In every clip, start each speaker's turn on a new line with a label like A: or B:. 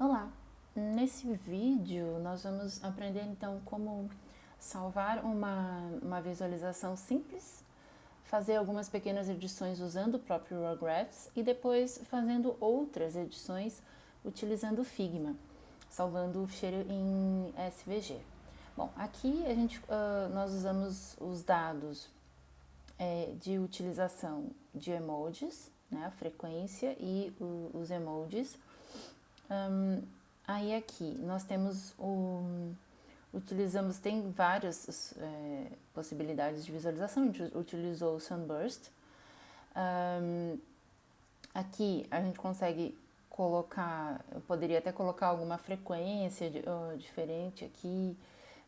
A: Olá! Nesse vídeo nós vamos aprender então como salvar uma visualização simples, fazer algumas pequenas edições usando o próprio Raw Graphs e depois fazendo outras edições utilizando o Figma, salvando o ficheiro em SVG. Bom, aqui nós usamos os dados de utilização de emojis, né, a frequência e os emojis. Aí aqui nós temos tem várias possibilidades de visualização. A gente utilizou o Sunburst. Aqui a gente consegue colocar, eu poderia até colocar alguma frequência diferente aqui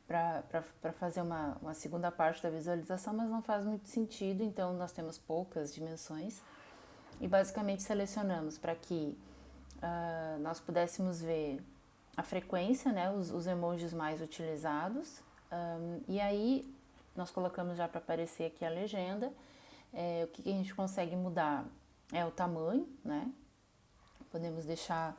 A: para fazer uma segunda parte da visualização, mas não faz muito sentido, então nós temos poucas dimensões e basicamente selecionamos para que nós pudéssemos ver a frequência, né, os emojis mais utilizados, e aí nós colocamos já para aparecer aqui a legenda. O que a gente consegue mudar é o tamanho, né? Podemos deixar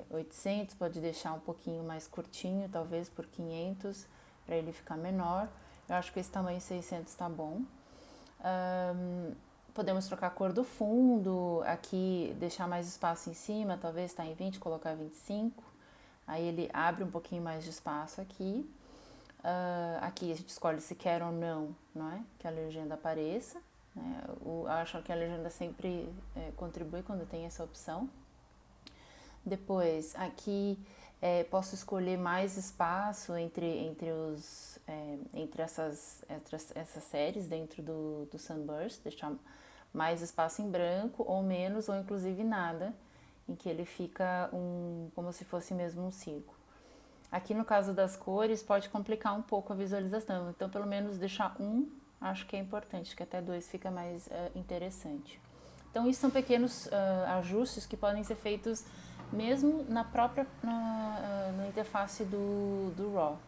A: 800, pode deixar um pouquinho mais curtinho, talvez por 500, para ele ficar menor. Eu acho que esse tamanho 600 está bom. Podemos trocar a cor do fundo, aqui deixar mais espaço em cima, talvez está em 20, colocar 25. Aí ele abre um pouquinho mais de espaço aqui. Aqui a gente escolhe se quer ou não é? Que a legenda apareça. Né? Acho que a legenda sempre contribui quando tem essa opção. Depois, aqui posso escolher mais espaço entre essas séries dentro do Sunburst, deixar mais espaço em branco ou menos, ou inclusive nada, em que ele fica como se fosse mesmo um círculo. Aqui no caso das cores pode complicar um pouco a visualização, então pelo menos deixar acho que é importante, que até 2 fica mais interessante. Então isso são pequenos ajustes que podem ser feitos mesmo na interface do RAW.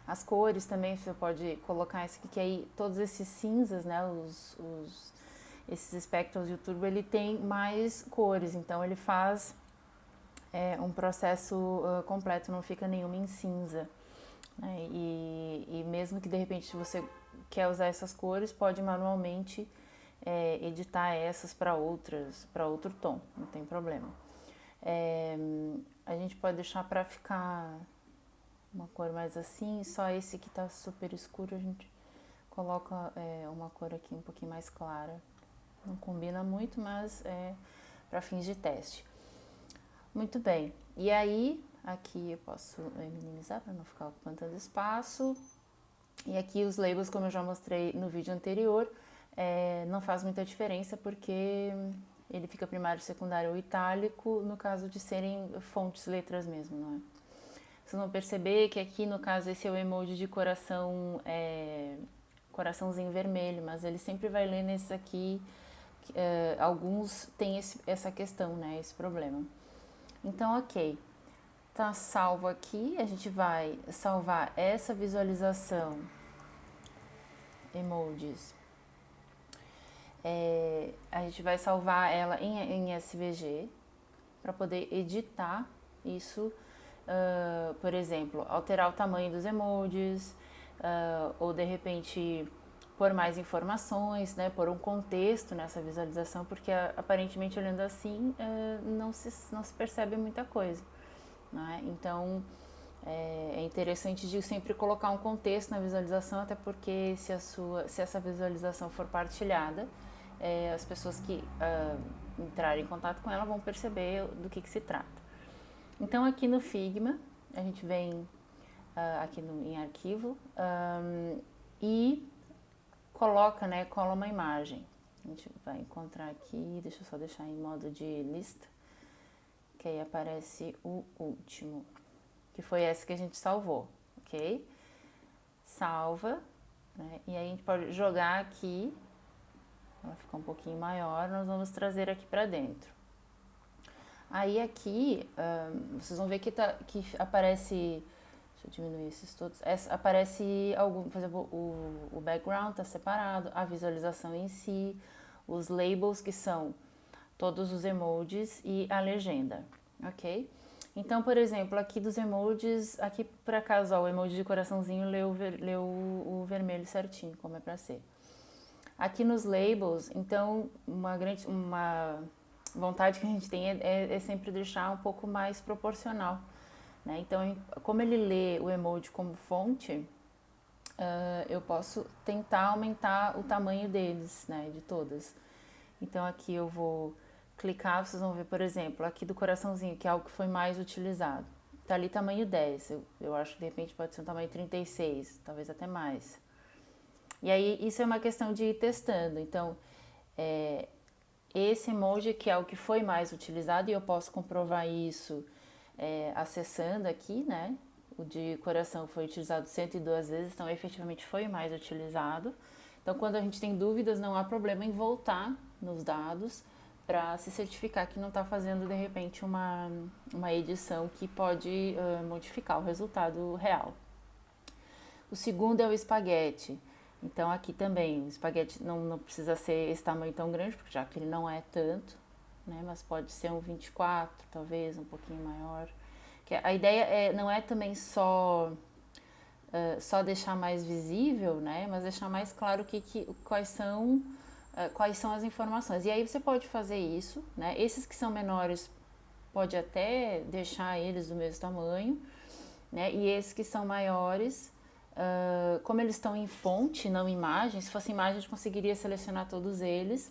A: As cores também você pode colocar isso aqui, que aí todos esses cinzas, né, esses espectros YouTube, ele tem mais cores, então ele faz um processo completo, não fica nenhuma em cinza. Né? E mesmo que de repente você quer usar essas cores, pode manualmente editar essas para outro tom, não tem problema. A gente pode deixar para ficar uma cor mais assim, só esse que está super escuro a gente coloca uma cor aqui um pouquinho mais clara. Não combina muito, mas é para fins de teste. Muito bem, e aí aqui eu posso minimizar para não ficar ocupando tanto espaço. E aqui os labels, como eu já mostrei no vídeo anterior, não faz muita diferença porque ele fica primário, secundário ou itálico no caso de serem fontes, letras mesmo, não é? Vocês vão perceber que aqui no caso esse é o emoji de coração, coraçãozinho vermelho, mas ele sempre vai ler nesse aqui. Alguns têm essa questão, né, esse problema. Então, ok, tá salvo aqui, a gente vai salvar essa visualização, emojis, a gente vai salvar ela em SVG para poder editar isso, por exemplo, alterar o tamanho dos emojis, ou de repente pôr mais informações, né, pôr um contexto nessa visualização, porque aparentemente olhando assim não se percebe muita coisa, né? Então é interessante de sempre colocar um contexto na visualização, até porque se essa visualização for partilhada, as pessoas que entrarem em contato com ela vão perceber do que se trata. Então aqui no Figma a gente vem aqui em arquivo e coloca, né, cola uma imagem. A gente vai encontrar aqui, deixa eu só deixar em modo de lista, que aí aparece o último, que foi esse que a gente salvou, ok? Salva, né, e aí a gente pode jogar aqui, vai ficar um pouquinho maior, nós vamos trazer aqui para dentro. Aí aqui, vocês vão ver que aparece. Deixa eu diminuir esses todos. Aparece por exemplo, o background está separado, a visualização em si, os labels, que são todos os emojis, e a legenda. ok? Então, por exemplo, aqui dos emojis, aqui por acaso, ó, o emoji de coraçãozinho leu o vermelho certinho, como é pra ser. Aqui nos labels, então, uma vontade que a gente tem é sempre deixar um pouco mais proporcional, né? Então, como ele lê o emoji como fonte, eu posso tentar aumentar o tamanho deles, né, de todas. Então aqui eu vou clicar, vocês vão ver, por exemplo, aqui do coraçãozinho, que é algo que foi mais utilizado. Tá ali tamanho 10, eu acho que de repente pode ser um tamanho 36, talvez até mais. E aí isso é uma questão de ir testando. Então, esse emoji que é o que foi mais utilizado, e eu posso comprovar isso acessando aqui, né? O de coração foi utilizado 102 vezes, então efetivamente foi mais utilizado. Então, quando a gente tem dúvidas, não há problema em voltar nos dados para se certificar que não está fazendo de repente uma edição que pode modificar o resultado real. O segundo é o espaguete. Então, aqui também, o espaguete não precisa ser esse tamanho tão grande, porque já que ele não é tanto, né? Mas pode ser um 24, talvez, um pouquinho maior. Que a ideia não é também só deixar mais visível, né? Mas deixar mais claro quais são as informações. E aí você pode fazer isso, né? Esses que são menores pode até deixar eles do mesmo tamanho, né? E esses que são maiores, como eles estão em fonte, não em imagem, se fosse imagem a gente conseguiria selecionar todos eles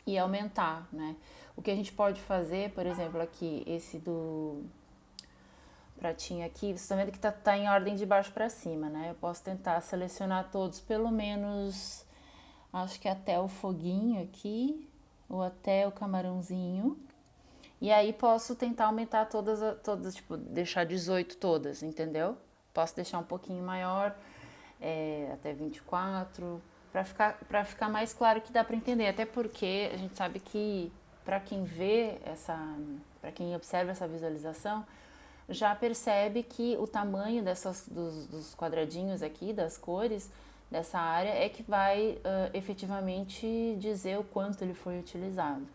A: e aumentar, né? O que a gente pode fazer, por exemplo, aqui, esse do pratinho aqui, vocês estão vendo que tá em ordem de baixo para cima, né? Eu posso tentar selecionar todos, pelo menos, acho que até o foguinho aqui, ou até o camarãozinho. E aí posso tentar aumentar todas, tipo, deixar 18 todas, entendeu? Posso deixar um pouquinho maior, até 24, para ficar mais claro que dá para entender. Até porque a gente sabe que para quem para quem observa essa visualização, já percebe que o tamanho dos quadradinhos aqui, das cores dessa área, é que vai efetivamente dizer o quanto ele foi utilizado,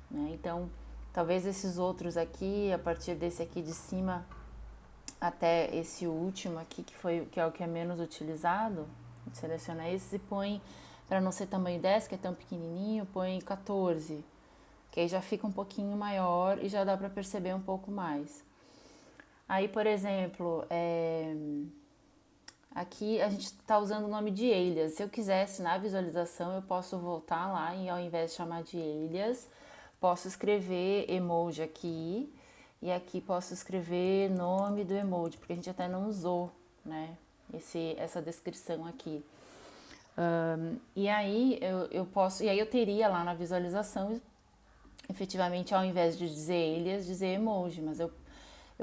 A: né? Então, talvez esses outros aqui, a partir desse aqui de cima até esse último aqui, que é o que é menos utilizado, seleciona esses e põe, para não ser tamanho 10, que é tão pequenininho, põe 14, que aí já fica um pouquinho maior e já dá para perceber um pouco mais. Aí, por exemplo, aqui a gente está usando o nome de alias. Se eu quisesse na visualização, eu posso voltar lá e ao invés de chamar de alias, posso escrever emoji aqui e aqui posso escrever nome do emoji, porque a gente até não usou, né, essa descrição aqui. E aí eu teria lá na visualização, efetivamente, ao invés de dizer alias, dizer emoji, mas eu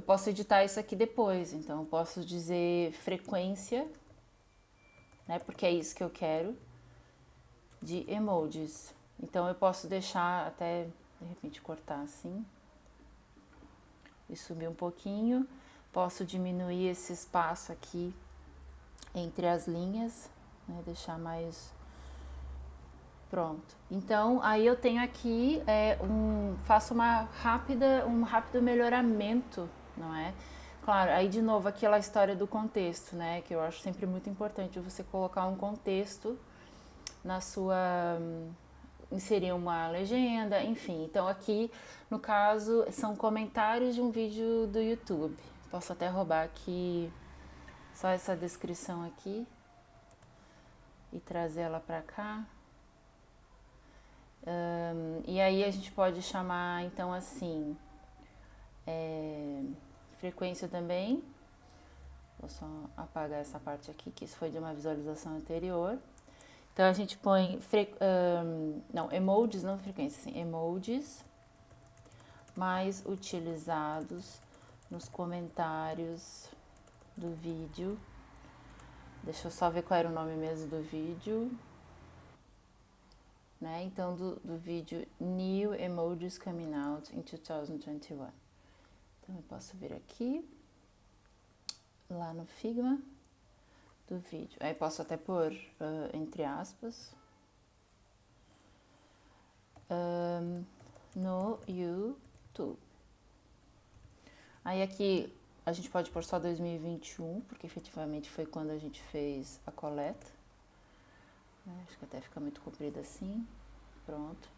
A: posso editar isso aqui depois, então eu posso dizer frequência, né, porque é isso que eu quero, de emojis. Então eu posso deixar até, de repente, cortar assim e subir um pouquinho. Posso diminuir esse espaço aqui entre as linhas, né, deixar mais... Pronto. Então, aí eu tenho aqui, faço um rápido melhoramento, não é? Claro, aí de novo aquela história do contexto, né? Que eu acho sempre muito importante você colocar um contexto na sua... inserir uma legenda, enfim. Então aqui, no caso, são comentários de um vídeo do YouTube. Posso até roubar aqui só essa descrição aqui e trazer ela pra cá. E aí a gente pode chamar, então, assim, frequência também. Vou só apagar essa parte aqui, que isso foi de uma visualização anterior. Então a gente põe, emojis, não frequência, assim, emojis mais utilizados nos comentários do vídeo. Deixa eu só ver qual era o nome mesmo do vídeo. Né? Então, do vídeo New Emojis Coming Out in 2021. Então, eu posso vir aqui, lá no Figma, do vídeo. Aí posso até pôr entre aspas, no YouTube. Aí aqui a gente pode pôr só 2021, porque efetivamente foi quando a gente fez a coleta. Acho que até fica muito comprido assim. Pronto.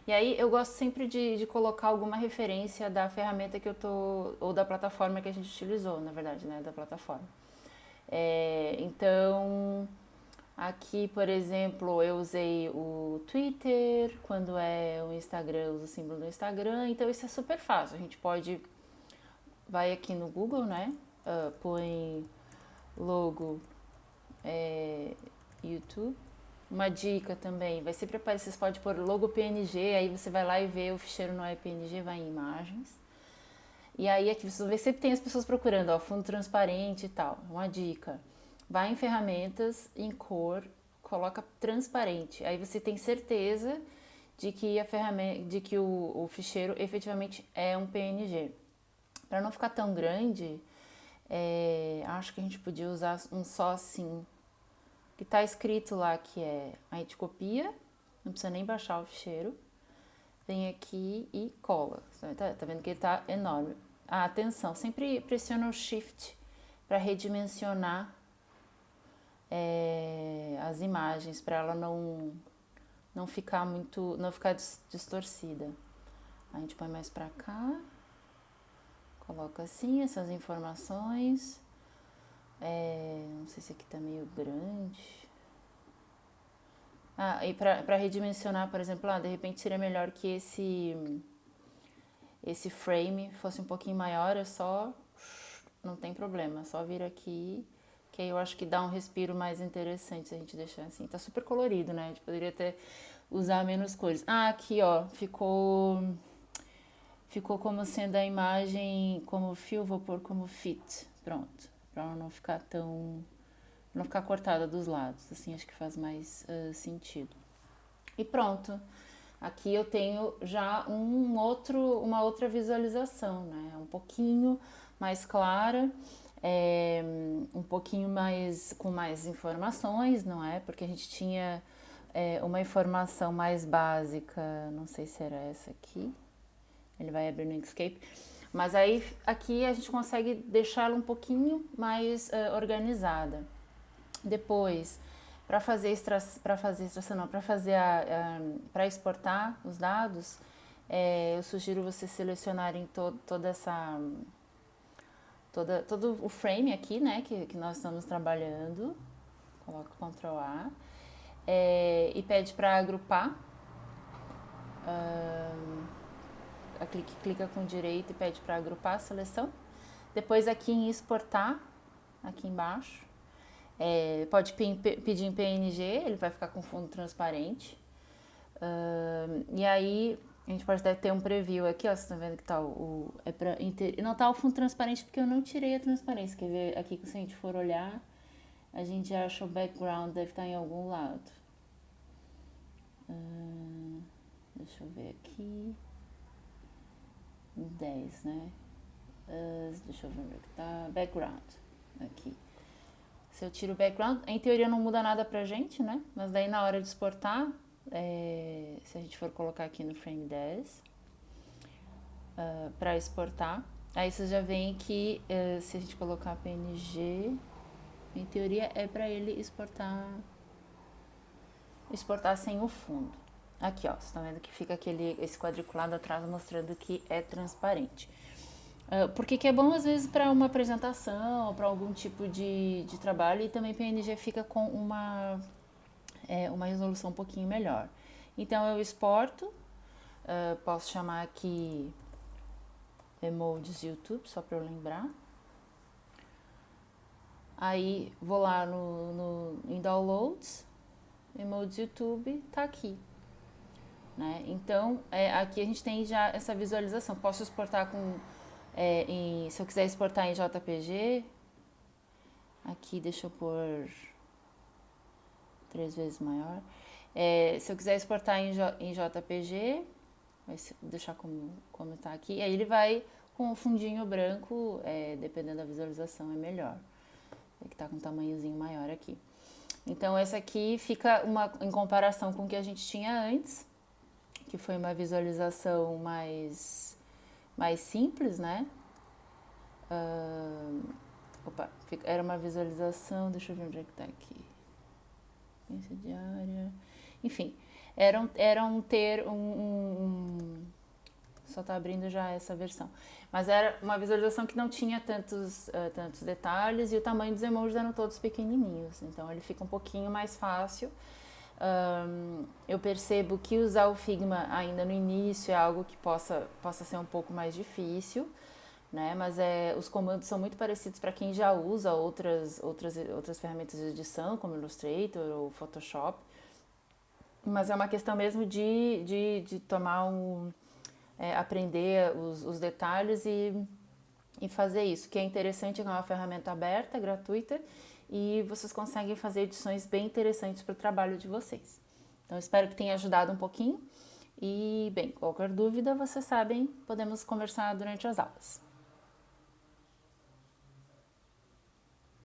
A: E aí eu gosto sempre de colocar alguma referência da ferramenta que eu tô, ou da plataforma que a gente utilizou, na verdade, né, da plataforma. Então, aqui, por exemplo, eu usei o Twitter, quando é o Instagram, eu uso o símbolo do Instagram, então isso é super fácil. A gente pode, vai aqui no Google, né, põe logo YouTube. Uma dica também, vai sempre aparecer, você pode pôr logo PNG, aí você vai lá e vê o ficheiro não é PNG, vai em imagens. E aí aqui você vê, sempre tem as pessoas procurando, ó, fundo transparente e tal. Uma dica, vai em ferramentas, em cor, coloca transparente. Aí você tem certeza de que a ferramenta, de que o ficheiro efetivamente é um PNG. Para não ficar tão grande, acho que a gente podia usar um só assim, que tá escrito lá que é, a gente copia, não precisa nem baixar o ficheiro, vem aqui e cola. Tá vendo que ele tá enorme. Ah, atenção, sempre pressiona o Shift para redimensionar as imagens, para ela não ficar muito, não ficar distorcida. A gente põe mais para cá, coloca assim essas informações. Não sei se aqui tá meio grande. Ah, e para redimensionar, por exemplo, de repente seria melhor que esse frame fosse um pouquinho maior, não tem problema, só vir aqui, que aí eu acho que dá um respiro mais interessante se a gente deixar assim. Tá super colorido, né? A gente poderia até usar menos cores. Ah, aqui, ó, ficou como sendo a imagem como fill, vou pôr como fit. Pronto, para não ficar não ficar cortada dos lados, assim acho que faz mais sentido. E pronto, aqui eu tenho já uma outra visualização, né? Um pouquinho mais clara, um pouquinho mais com mais informações, não é? Porque a gente tinha uma informação mais básica, não sei se era essa aqui, ele vai abrir no Inkscape, mas aí aqui a gente consegue deixá-la um pouquinho mais organizada. Depois, para fazer extração, não, para exportar os dados, eu sugiro vocês selecionarem todo o frame aqui, né, que nós estamos trabalhando. Coloca Ctrl A e pede para agrupar. Clica com direito e pede para agrupar a seleção. Depois aqui em exportar, aqui embaixo, pode pedir em PNG, ele vai ficar com fundo transparente. E aí a gente pode até ter um preview aqui, ó, vocês estão vendo que tá não tá o fundo transparente porque eu não tirei a transparência. Quer ver aqui que se a gente for olhar, a gente acha o background, deve estar em algum lado. Deixa eu ver aqui. 10, né? Deixa eu ver onde é que tá. Background. Aqui. Se eu tiro o background, em teoria não muda nada pra gente, né? Mas daí na hora de exportar, se a gente for colocar aqui no frame 10, para exportar, aí vocês já veem que se a gente colocar PNG, em teoria é para ele exportar sem o fundo. Aqui, ó, vocês estão vendo que fica esse quadriculado atrás mostrando que é transparente. Porque que é bom às vezes para uma apresentação, para algum tipo de trabalho, e também PNG fica com uma resolução um pouquinho melhor. Então eu exporto, posso chamar aqui Emojis YouTube, só para eu lembrar. Aí vou lá em Downloads, Emojis YouTube, tá aqui. Né? Então aqui a gente tem já essa visualização. Posso exportar se eu quiser exportar em JPG, aqui deixa eu pôr 3 vezes maior. Se eu quiser exportar em JPG, vai deixar como tá aqui, aí ele vai com o fundinho branco, dependendo da visualização é melhor. Que tá com um tamanhozinho maior aqui. Então essa aqui fica em comparação com o que a gente tinha antes, que foi uma visualização mais simples, né? Era uma visualização, deixa eu ver onde é que tá aqui. Frequência diária. Enfim, só tá abrindo já essa versão. Mas era uma visualização que não tinha tantos detalhes e o tamanho dos emojis eram todos pequenininhos. Então ele fica um pouquinho mais fácil. Eu percebo que usar o Figma ainda no início é algo que possa ser um pouco mais difícil, né? Mas os comandos são muito parecidos para quem já usa outras ferramentas de edição, como Illustrator ou Photoshop. Mas é uma questão mesmo de tomar aprender os detalhes e fazer isso, que é interessante, é uma ferramenta aberta, gratuita, e vocês conseguem fazer edições bem interessantes para o trabalho de vocês. Então, espero que tenha ajudado um pouquinho. E, bem, qualquer dúvida, vocês sabem, podemos conversar durante as aulas.